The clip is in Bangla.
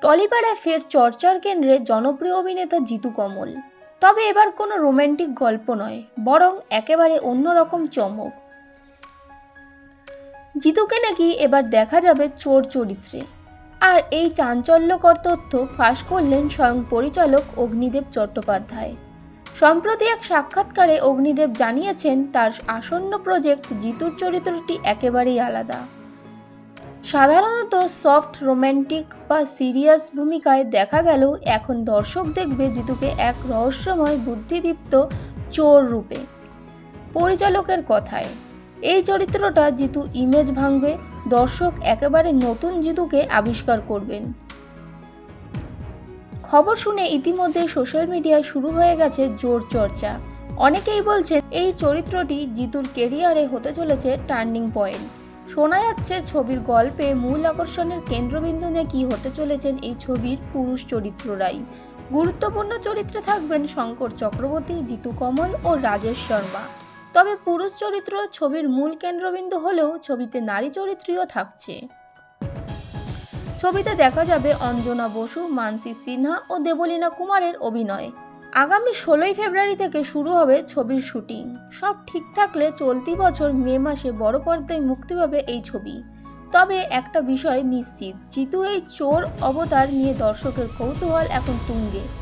টলিপাড়ায় ফের চর্চার কেন্দ্রে জনপ্রিয় অভিনেতা জিতু কমল। তবে এবার কোনো রোমান্টিক গল্প নয়, বরং একেবারে অন্যরকম চমক। জিতুকে নাকি এবার দেখা যাবে চোর চরিত্রে। আর এই চাঞ্চল্যকর তথ্য ফাঁস করলেন স্বয়ং পরিচালক অগ্নিদেব চট্টোপাধ্যায়। সম্প্রতি এক সাক্ষাৎকারে অগ্নিদেব জানিয়েছেন, তার আসন্ন প্রজেক্ট জিতুর চরিত্রটি একেবারেই আলাদা। সাধারণত সফট রোম্যান্টিক বা সিরিয়াস ভূমিকায় দেখা গেলেও এখন দর্শক দেখবে জিতুকে এক রহস্যময় বুদ্ধিদীপ্ত চোর রূপে। পরিচালকের কথায়, এই চরিত্রটা জিতু ইমেজ ভাঙবে, দর্শক একেবারে নতুন জিতুকে আবিষ্কার করবেন। খবর শুনে ইতিমধ্যে সোশ্যাল মিডিয়ায় শুরু হয়ে গেছে জোর চর্চা। অনেকেই বলছেন এই চরিত্রটি জিতুর কেরিয়ারে হতে চলেছে টার্নিং পয়েন্ট। শোনা যাচ্ছে ছবির গল্পে মূল আকর্ষণের কেন্দ্রবিন্দু নাকি হতে চলেছেন এই ছবির পুরুষ চরিত্ররাই। গুরুত্বপূর্ণ চরিত্রে থাকবেন শঙ্কর চক্রবর্তী, জিতু কমল ও রাজেশ শর্মা। তবে পুরুষ চরিত্র ছবির মূল কেন্দ্রবিন্দু হলেও ছবিতে নারী চরিত্রও থাকছে। ছবিতে দেখা যাবে অঞ্জনা বসু, মানসী সিনহা ও দেবলীনা কুমারের অভিনয়। আগামী 16 ফেব্রুয়ারি থেকে শুরু হবে ছবির শুটিং। সব ঠিক থাকলে চলতি বছর মে মাসে বড় পর্দায় মুক্তি পাবে এই ছবি। তবে একটা বিষয় নিশ্চিত, জিতু এই চোর অবতার নিয়ে দর্শকের কৌতূহল এখন তুঙ্গে।